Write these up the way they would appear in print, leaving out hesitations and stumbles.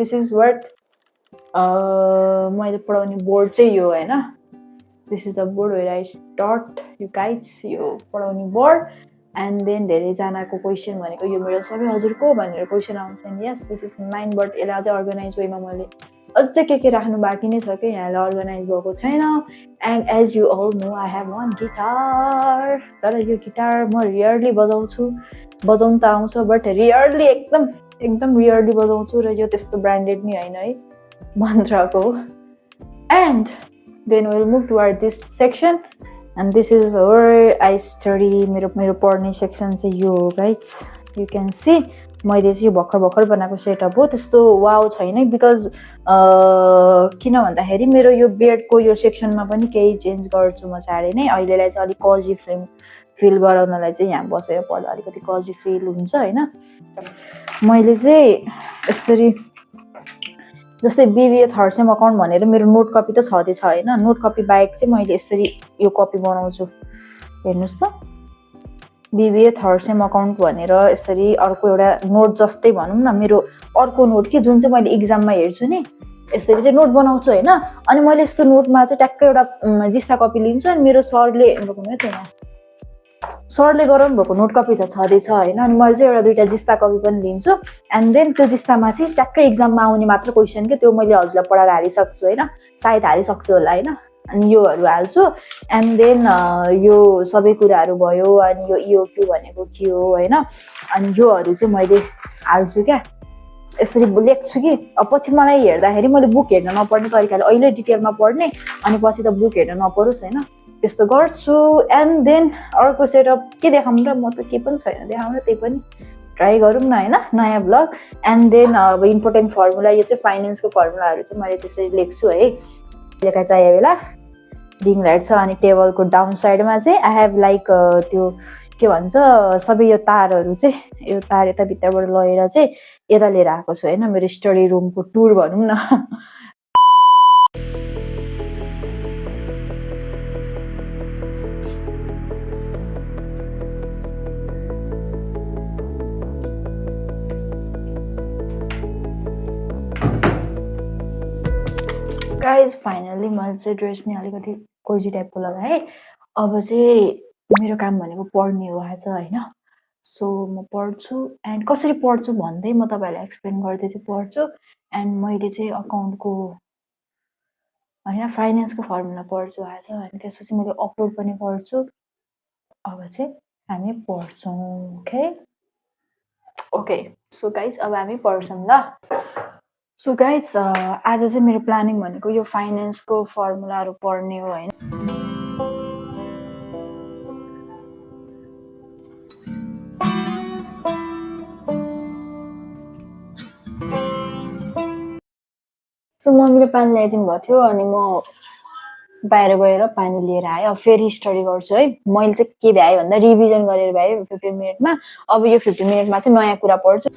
this is what मैले पढाउने board चाहिँ यो हैन this is the board where I start you guys यो पढाउने बोर्ड and then धेरै जनाको क्वेशन भनेको यो मेरो सबै हजुरको भनेर क्वेशन आउँछ नि yes this is mine but यसलाई चाहिँ अर्गनाइज वेमा मैले अझै के राख्नु बाँकी नै छ के यहाँले अर्गनाइज भएको छैन and as you all know I have one guitar तर यो गिटार म रेयरली बजाउन त आउँछ बट रेयरली एकदम रेयरली बजाउँछु र यो त्यस्तो ब्रान्डेड नि हैन है मन्त्रको and then we'll move toward this section and this is where I study मेरो पढ्ने सेक्सन चाहिँ यो guys you can see मैले चाहिँ भर्खर बनाएको सेटअप हो त्यस्तो वाउ छैन बिकज किन भन्दाखेरि मेरो यो बेडको यो सेक्सनमा पनि केही चेन्ज गर्छु म चाँडै नै अहिलेलाई चाहिँ अलि कजी फिल गराउनलाई चाहिँ यहाँ बसेर पढ्दा अलिकति कजी फिल हुन्छ हैन मैले चाहिँ यसरी जस्तै बीबीए थर्ड सेम अकाउन्ट भनेर मेरो नोट कपी त छदै छ हैन नोट कपी बाहेक चाहिँ मैले यसरी यो कपी बनाउँछु हेर्नुस् त बीबीए थर्ड सेम अकाउन्ट भनेर यसरी अर्को एउटा नोट जस्तै भनौं न मेरो अर्को नोट के जुन चाहिँ मैले एक्जाममा हेर्छु नि यसरी चाहिँ नोट बनाउँछु हैन अनि मैले यस्तो नोटमा चाहिँ ट्याक्कै एउटा जिस्ता कपी लिन्छु अनि मेरो सरले गराउनु भएको नोट कपी त छदै छ हैन अनि मैले चाहिँ एउटा दुईटा जिस्ता कपी पनि लिन्छु एन्ड देन त्यो जिस्तामा चाहिँ ट्याक्कै एक्जाममा आउने मात्र क्वेशन के त्यो मैले हजुरलाई पढाएर हालिसक्छु हैन सायद हालिसक्छु होला हैन अनि योहरु हाल्छु एन्ड देन यो सबै कुराहरु भयो अनि यो ईओक्यू भनेको के हो हैन अनि योहरु चाहिँ मैले हाल्छु क्या यसरी लेख्छु कि अब पछि मलाई हेर्दाखेरि मैले बुक हेर्न नपर्ने तरिकाले अहिले डिटेलमा पढ्ने अनि पछि त बुक हेर्न नपरोस् हैन त्यस्तो गर्छु एन्ड देन अर्को सेटअप के देखाउँ र म त के पनि छैन देखाउन त्यही पनि ट्राई गरौँ न हैन नयाँ ब्लग एन्ड देन अब इम्पोर्टेन्ट फर्मुला यो चाहिँ फाइनान्सको फर्मुलाहरु चाहिँ मैले त्यसरी लेख्छु है लेखा चाहिए बेला रिङ लाइट छ अनि टेबलको डाउन साइडमा चाहिँ आई हेभ लाइक त्यो के भन्छ सबै यो तारहरु चाहिँ यो तार यता भित्रबाट लगेर चाहिँ यता लिएर आएको छु हैन मेरो स्टडी रुमको टुर भनौं न गाइज फाइनली मैले चाहिँ ड्रेस नि अलिकति कोजी टाइपको लगाएँ अब चाहिँ मेरो काम भनेको पढ्ने हो आज हैन सो म पढ्छु एन्ड कसरी पढ्छु भन्दै म तपाईहरुलाई एक्सप्लेन गर्दै चाहिँ पढ्छु एन्ड मैले चाहिँ अकाउन्टको हैन फाइनान्सको फर्मुला पढ्छु आज अनि त्यसपछि मैले अपलोड पनि गर्छु अब चाहिँ हामी पढ्छौं ओके सो गाइज अब हामी पढ्छौं ल सो गाइज आज चाहिँ मेरो प्लानिङ भनेको यो फाइनान्सको फर्मुलाहरु पढ्ने हो हैन सो मम्मीले पानी ल्याइदिनु भएको थियो अनि म बाहिर गएर पानी लिएर आए अब फेरि स्टडी गर्छु है मैले चाहिँ के भ्याए भन्दा रिभिजन गरेर भ्याए 15 मिनेटमा अब यो 15 मिनेटमा चाहिँ नयाँ कुरा पढ्छु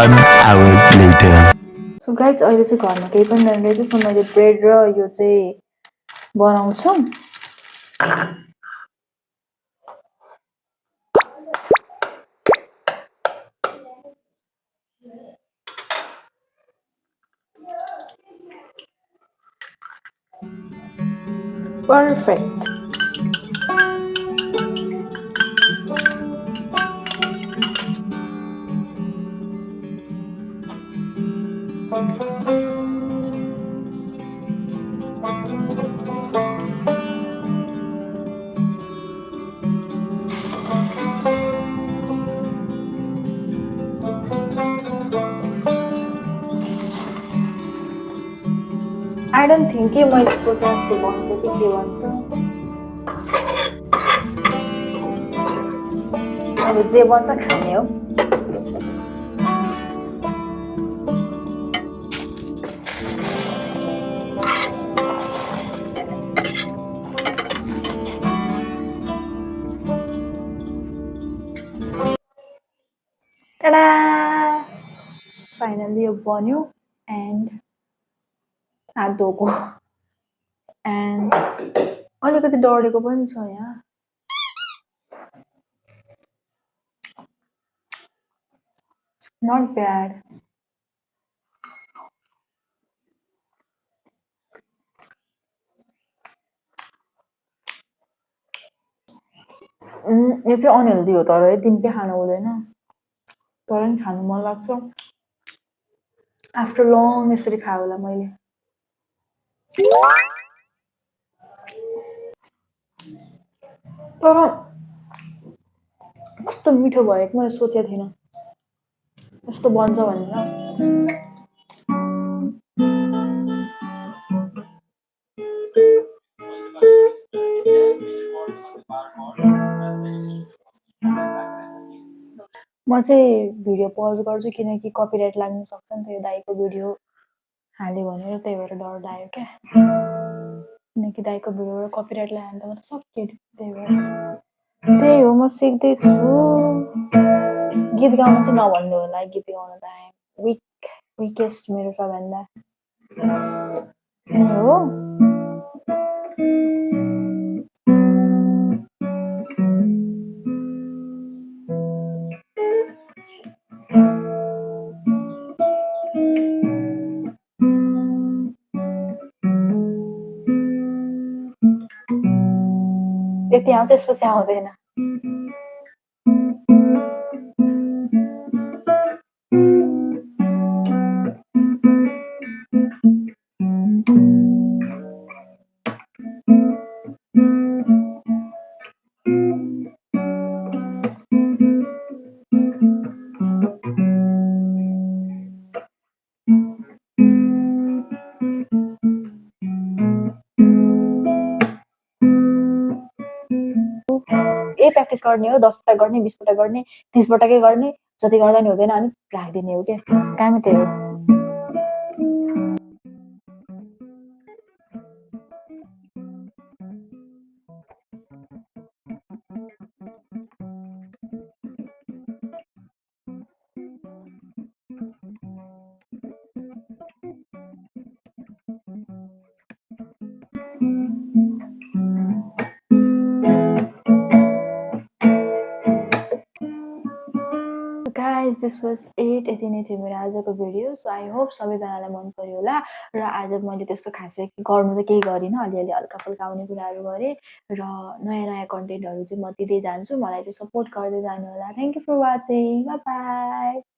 An hour later. So guys, अहिले चाहिँ घरमा केही पनि छैन रहेछ सो मैले ब्रेड र यो चाहिँ बनाउँछु Perfect. I don't think you might go just to one if you want to. अब जे बन्छ खाने हो tada finally यो बन्यो and हात धोको and अलिकति डढेको पनि छ यहाँ Not bad. यो चाहिँ अनहेल्दी हो तर है तिमी चाहिँ खानु हुँदैन तर नि खानु मन लाग्छ आफ्टर लङ यसरी खायो होला मैले तर कस्तो मिठो भयो कि मैले सोचेको थिइनँ यस्तो बन्छ भनेर म चाहिँ भिडियो पज गर्छु किनकि कपिराइट लाग्न सक्छ नि त यो दाइको भिडियो हाल्यो भनेर त्यही भएर डर लाग्यो क्या किनकि दाइको भिडियोबाट कपिराइट लाग्यो भने त म त सकियो त्यही भएर त्यही हो म सिक्दैछु गीत गाउन चाहिँ नभन्नु होला गीत गाउन त आएँ विकेस्ट मेरो सबभन्दा हो यति आउँछ यसपछि आउँदैन प्र्याक्टिस गर्ने हो 10 पटक गर्ने 20 पटक गर्ने 30 पटकै गर्ने जति गर्दा नि हुँदैन अनि राखिदिने हो क्या कामै त्यही हो guys, this was it. यति नै थियो मेरो आजको भिडियो सो आई होप सबैजनालाई मन पर्यो होला र आज मैले त्यस्तो खासै गर्नु त केही गरिनँ अलिअलि हल्का फुल्का आउने कुराहरू गरेँ र नयाँ नयाँ कन्टेन्टहरू चाहिँ म दिँदै जान्छु मलाई चाहिँ सपोर्ट गर्दै जानु होला thank you for watching bye by